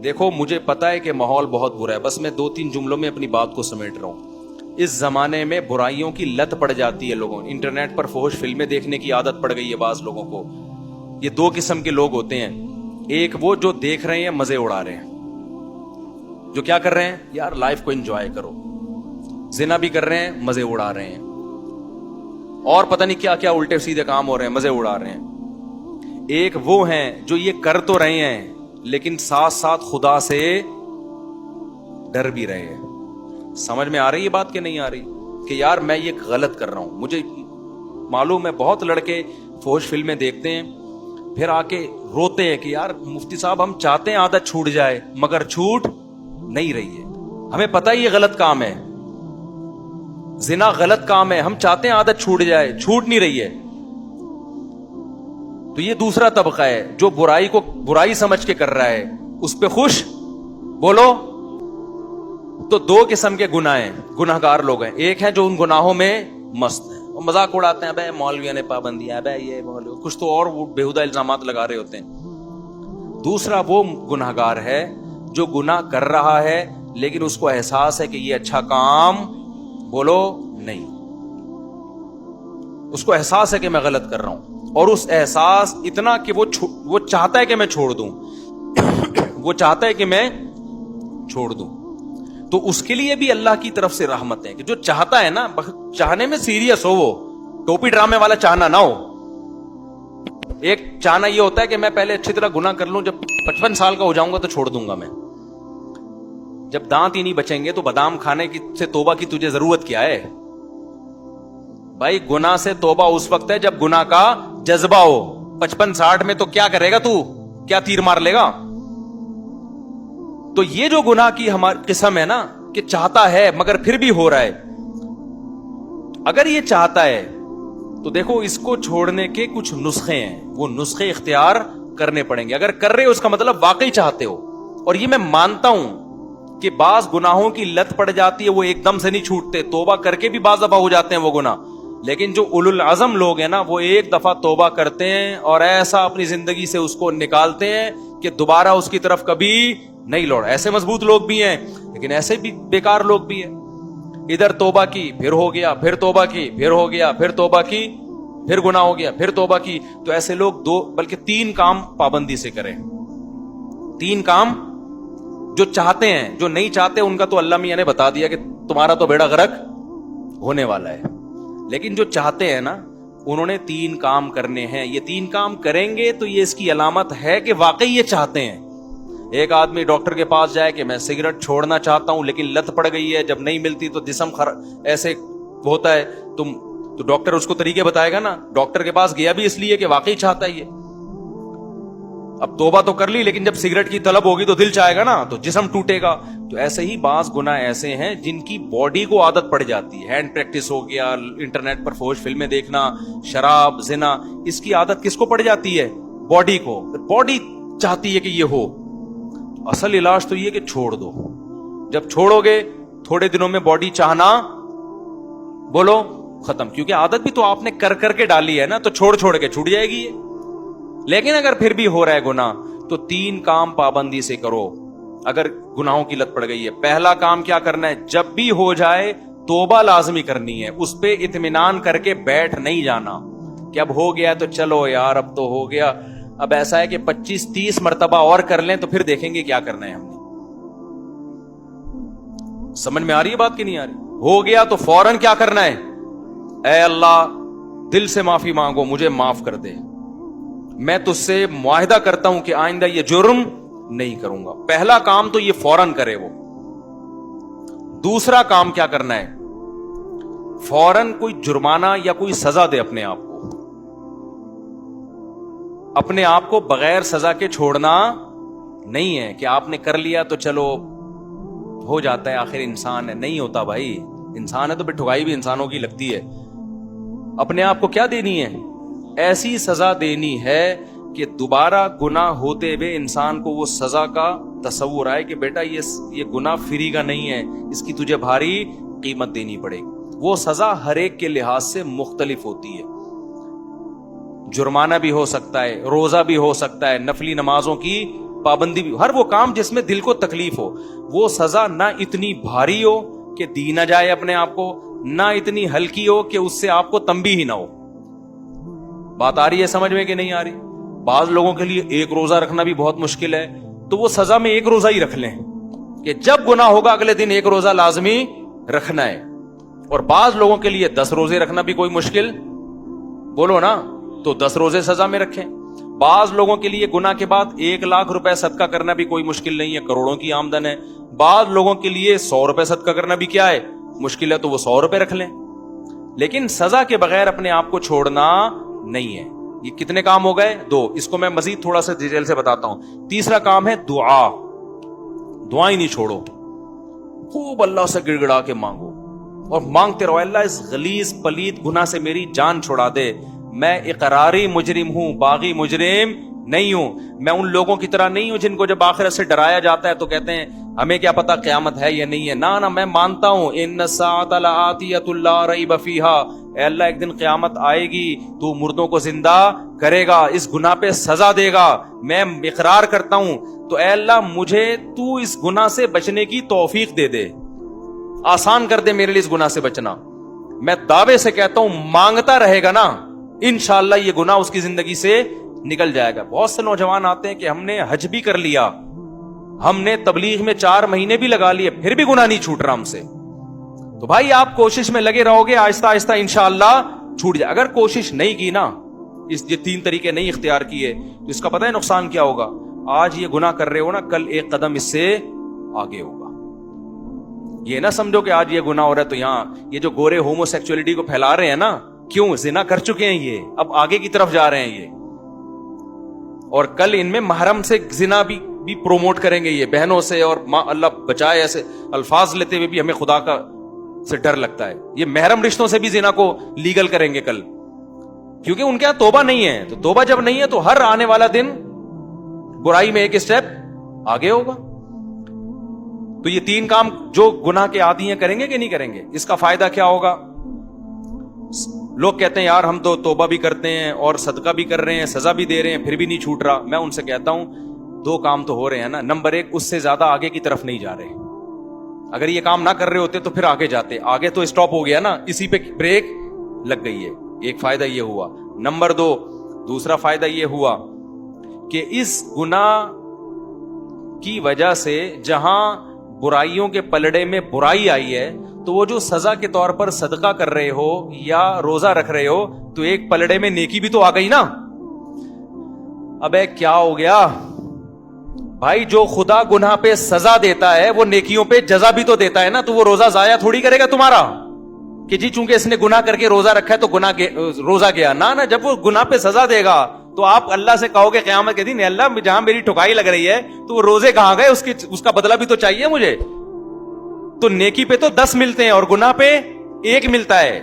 دیکھو مجھے پتا ہے کہ ماحول بہت برا ہے، بس میں 2-3 جملوں میں اپنی بات کو سمیٹ رہا ہوں۔ اس زمانے میں برائیوں کی لت پڑ جاتی ہے لوگوں، انٹرنیٹ پر فحش فلمیں دیکھنے کی عادت پڑ گئی ہے بعض لوگوں کو۔ یہ 2 قسم کے لوگ ہوتے ہیں، ایک وہ جو دیکھ رہے ہیں مزے اڑا رہے ہیں، جو کیا کر رہے ہیں، یار لائف کو انجوائے کرو، زنا بھی کر رہے ہیں، مزے اڑا رہے ہیں، اور پتہ نہیں کیا کیا الٹے سیدھے کام ہو رہے ہیں، مزے اڑا رہے ہیں۔ ایک وہ ہیں جو یہ کر تو رہے ہیں لیکن ساتھ ساتھ خدا سے ڈر بھی رہے ہیں۔ سمجھ میں آ رہی ہے بات کہ نہیں آ رہی، کہ یار میں یہ غلط کر رہا ہوں۔ مجھے معلوم ہے بہت لڑکے فحش فلمیں دیکھتے ہیں، پھر آ کے روتے ہیں کہ یار مفتی صاحب ہم چاہتے ہیں عادت چھوٹ جائے مگر چھوٹ نہیں رہی ہے، ہمیں پتہ ہی یہ غلط کام ہے، زنا غلط کام ہے، ہم چاہتے ہیں عادت چھوٹ جائے، چھوٹ نہیں رہی ہے۔ تو یہ دوسرا طبقہ ہے جو برائی کو برائی سمجھ کے کر رہا ہے، اس پہ خوش بولو۔ تو 2 قسم کے گناہ ہیں، گناہ گار لوگ ہیں۔ ایک ہیں جو ان گناہوں میں مست ہیں، وہ مذاق اڑاتے ہیں، بھائی مولویوں نے پابندیاں، بھائی یہ مولوی کچھ تو اور بےہودہ الزامات لگا رہے ہوتے ہیں۔ دوسرا وہ گناہ گار ہے جو گناہ کر رہا ہے لیکن اس کو احساس ہے کہ یہ اچھا کام بولو نہیں، اس کو احساس ہے کہ میں غلط کر رہا ہوں، اور اس احساس اتنا کہ وہ چاہتا ہے کہ میں چھوڑ دوں وہ چاہتا ہے کہ میں چھوڑ دوں۔ تو اس کے لیے بھی اللہ کی طرف سے رحمت ہے کہ جو چاہتا ہے نا، چاہنے میں سیریس ہو، وہ ٹوپی ڈرامے والا چاہنا نہ ہو۔ ایک چاہنا یہ ہوتا ہے کہ میں پہلے اچھی طرح گناہ کر لوں، جب 55 سال کا ہو جاؤں گا تو چھوڑ دوں گا میں۔ جب دانت ہی نہیں بچیں گے تو بادام کھانے سے توبہ کی تجھے ضرورت کیا ہے بھائی؟ گناہ سے توبہ اس وقت ہے جب گناہ کا جذبہ ہو۔ 55-60 میں تو کیا کرے گا تو؟ کیا تیر مار لے گا؟ تو یہ جو گناہ کی ہماری قسم ہے نا کہ چاہتا ہے مگر پھر بھی ہو رہا ہے، اگر یہ چاہتا ہے تو دیکھو اس کو چھوڑنے کے کچھ نسخے ہیں، وہ نسخے اختیار کرنے پڑیں گے۔ اگر کر رہے ہو اس کا مطلب واقعی چاہتے ہو، اور یہ میں مانتا ہوں کہ بعض گناہوں کی لت پڑ جاتی ہے، وہ ایک دم سے نہیں چھوٹتے، توبہ کر کے بھی بعض دفعہ ہو جاتے ہیں وہ گناہ، لیکن جو اولو العزم لوگ ہیں نا وہ ایک دفعہ توبہ کرتے ہیں اور ایسا اپنی زندگی سے اس کو نکالتے ہیں کہ دوبارہ اس کی طرف کبھی نہیں لوٹ۔ ایسے مضبوط لوگ بھی ہیں لیکن ایسے بھی بیکار لوگ بھی ہیں، ادھر توبہ کی پھر ہو گیا، پھر توبہ کی پھر ہو گیا، پھر توبہ کی پھر گناہ ہو گیا، پھر توبہ کی۔ تو ایسے لوگ 2 بلکہ 3 کام پابندی سے کریں۔ 3 کام جو چاہتے ہیں، جو نہیں چاہتے ان کا تو اللہ میاں نے بتا دیا کہ تمہارا تو بیڑا غرق ہونے والا ہے، لیکن جو چاہتے ہیں نا انہوں نے 3 کام کرنے ہیں۔ یہ 3 کام کریں گے تو یہ اس کی علامت ہے کہ واقعی یہ چاہتے ہیں۔ ایک آدمی ڈاکٹر کے پاس جائے کہ میں سگریٹ چھوڑنا چاہتا ہوں لیکن لت پڑ گئی ہے، جب نہیں ملتی تو جسم ایسے ہوتا ہے، تو ڈاکٹر اس کو طریقے بتائے گا نا۔ ڈاکٹر کے پاس گیا بھی اس لیے کہ واقعی چاہتا ہے یہ، اب توبہ تو کر لی لیکن جب سگریٹ کی طلب ہوگی تو دل چاہے گا نا، تو جسم ٹوٹے گا۔ تو ایسے ہی بعض گناہ ایسے ہیں جن کی باڈی کو عادت پڑ جاتی ہے، ہینڈ پریکٹس ہو گیا، انٹرنیٹ پر فحش فلمیں دیکھنا، شراب، زنا، اس کی عادت کس کو پڑ جاتی ہے؟ باڈی کو۔ باڈی چاہتی ہے کہ یہ ہو، اصل علاج تو یہ کہ چھوڑ دو۔ جب چھوڑو گے تھوڑے دنوں میں باڈی چاہنا بولو ختم، کیونکہ عادت بھی تو آپ نے کر کر کے ڈالی ہے نا، تو چھوڑ کے چھوٹ جائے گی یہ۔ لیکن اگر پھر بھی ہو رہا ہے گناہ تو 3 کام پابندی سے کرو اگر گناہوں کی لت پڑ گئی ہے۔ پہلا کام کیا کرنا ہے؟ جب بھی ہو جائے توبہ لازمی کرنی ہے، اس پہ اطمینان کر کے بیٹھ نہیں جانا کہ اب ہو گیا تو چلو یار اب تو ہو گیا، اب ایسا ہے کہ 25-30 مرتبہ اور کر لیں تو پھر دیکھیں گے کیا کرنا ہے ہم نے۔ سمجھ میں آ رہی ہے بات کہ نہیں آ رہی؟ ہو گیا تو فوراً کیا کرنا ہے؟ اے اللہ دل سے معافی مانگو، مجھے معاف کر دے، میں تجھ سے معاہدہ کرتا ہوں کہ آئندہ یہ جرم نہیں کروں گا۔ پہلا کام تو یہ فوراً کرے وہ۔ دوسرا کام کیا کرنا ہے؟ فوراً کوئی جرمانہ یا کوئی سزا دے اپنے آپ کو۔ اپنے آپ کو بغیر سزا کے چھوڑنا نہیں ہے کہ آپ نے کر لیا تو چلو ہو جاتا ہے، آخر انسان ہے۔ نہیں ہوتا بھائی، انسان ہے تو پھر ٹھگائی بھی انسانوں کی لگتی ہے۔ اپنے آپ کو کیا دینی ہے؟ ایسی سزا دینی ہے کہ دوبارہ گناہ ہوتے ہوئے انسان کو وہ سزا کا تصور آئے کہ بیٹا یہ گناہ فری کا نہیں ہے، اس کی تجھے بھاری قیمت دینی پڑے گی۔ وہ سزا ہر ایک کے لحاظ سے مختلف ہوتی ہے، جرمانہ بھی ہو سکتا ہے، روزہ بھی ہو سکتا ہے، نفلی نمازوں کی پابندی بھی, ہر وہ کام جس میں دل کو تکلیف ہو, وہ سزا نہ اتنی بھاری ہو کہ دی نہ جائے اپنے آپ کو, نہ اتنی ہلکی ہو کہ اس سے آپ کو تنبیہ ہی نہ ہو. بات آ رہی ہے سمجھ میں کہ نہیں آ رہی؟ بعض لوگوں کے لیے ایک روزہ رکھنا بھی بہت مشکل ہے, تو وہ سزا میں ایک روزہ ہی رکھ لیں کہ جب گناہ ہوگا اگلے دن ایک روزہ لازمی رکھنا ہے. اور بعض لوگوں کے لیے 10 روزے رکھنا بھی کوئی مشکل, بولو نا, تو 10 روزے سزا میں رکھیں. بعض لوگوں کے لیے گناہ کے بعد 1 لاکھ روپے صدقہ کرنا بھی کوئی مشکل نہیں ہے, کروڑوں کی آمدن ہے. بعض لوگوں کے لیے 100 روپے صدقہ کرنا بھی کیا ہے, مشکل ہے, تو وہ 100 روپے رکھ لیں. لیکن سزا کے بغیر اپنے آپ کو چھوڑنا نہیں ہے. یہ کتنے کام ہو گئے؟ 2. اس کو میں مزید تھوڑا سا ڈیٹیل سے بتاتا ہوں. تیسرا کام ہے دعا. دعائیں نہیں چھوڑو, خوب اللہ سے گڑ گڑا کے مانگو اور مانگتے رہو, اللہ اس غلیظ پلید گناہ سے میری جان چھڑا دے. میں اقراری مجرم ہوں, باغی مجرم نہیں ہوں. میں ان لوگوں کی طرح نہیں ہوں جن کو جب آخرت سے ڈرایا جاتا ہے تو کہتے ہیں ہمیں کیا پتا قیامت ہے یا نہیں ہے. نہ میں مانتا ہوں ان الساعۃ لآتیۃ لا ریب فیہا, اے اللہ ایک دن قیامت آئے گی, تو مردوں کو زندہ کرے گا, اس گناہ پہ سزا دے گا, میں اقرار کرتا ہوں. تو اے اللہ مجھے تو اس گناہ سے بچنے کی توفیق دے دے, آسان کر دے میرے لیے اس گناہ سے بچنا. میں دعوے سے کہتا ہوں مانگتا رہے گا نا, انشاءاللہ یہ گناہ اس کی زندگی سے نکل جائے گا. بہت سے نوجوان آتے ہیں کہ ہم نے حج بھی کر لیا, ہم نے تبلیغ میں 4 مہینے بھی لگا لیے, پھر بھی گناہ نہیں چھوٹ رہا ہم سے. تو بھائی آپ کوشش میں لگے رہو گے, آہستہ آہستہ انشاءاللہ چھوٹ جائے. اگر کوشش نہیں کی نا, یہ 3 طریقے نہیں اختیار کیے, تو اس کا پتہ ہے نقصان کیا ہوگا؟ آج یہ گناہ کر رہے ہو نا, کل ایک قدم اس سے آگے ہوگا. یہ نہ سمجھو کہ آج یہ گناہ ہو رہا ہے تو یہاں یہ جو گورے ہومو سیکچولیٹی کو پھیلا رہے ہیں نا, کیوں زنا کر چکے ہیں یہ, اب آگے کی طرف جا رہے ہیں یہ, اور کل ان میں محرم سے زنا بھی پروموٹ کریں گے یہ, بہنوں سے, اور اللہ بچائے ایسے الفاظ لیتے ہوئے بھی ہمیں خدا کا سے ڈر لگتا ہے. یہ محرم رشتوں سے بھی زنا کو لیگل کریں گے کل, کیونکہ ان کے یہاں توبہ نہیں ہے. تو توبہ جب نہیں ہے تو ہر آنے والا دن برائی میں ایک اسٹیپ آگے ہوگا. تو یہ 3 کام جو گناہ کے عادی ہیں کریں گے کہ نہیں کریں گے؟ اس کا فائدہ کیا ہوگا؟ لوگ کہتے ہیں یار ہم تو توبہ بھی کرتے ہیں اور صدقہ بھی کر رہے ہیں, سزا بھی دے رہے ہیں, پھر بھی نہیں چھوٹ رہا. میں ان سے کہتا ہوں 2 کام تو ہو رہے ہیں نا. نمبر 1, اس سے زیادہ آگے کی طرف نہیں جا رہے. اگر یہ کام نہ کر رہے ہوتے تو پھر آگے جاتے. آگے تو اسٹاپ ہو گیا نا, اسی پہ بریک لگ گئی ہے. ایک فائدہ یہ ہوا. نمبر 2, دوسرا فائدہ یہ ہوا کہ اس گناہ کی وجہ سے جہاں برائیوں کے پلڑے میں برائی آئی ہے, تو وہ جو سزا کے طور پر صدقہ کر رہے ہو یا روزہ رکھ رہے ہو, تو ایک پلڑے میں نیکی بھی تو آ گئی نا. ابے کیا ہو گیا بھائی, جو خدا گناہ پہ سزا دیتا ہے وہ نیکیوں پہ جزا بھی تو دیتا ہے نا. تو وہ روزہ ضائع تھوڑی کرے گا تمہارا کہ جی چونکہ اس نے گناہ کر کے روزہ رکھا ہے تو روزہ گیا. نہ جب وہ گناہ پہ سزا دے گا تو آپ اللہ سے کہو گے قیامت کے دن, اللہ جہاں میری ٹھکائی لگ رہی ہے تو وہ روزے کہاں گئے, اس کا بدلہ بھی تو چاہیے مجھے. تو نیکی پہ تو 10 ملتے ہیں اور گناہ پہ 1 ملتا ہے.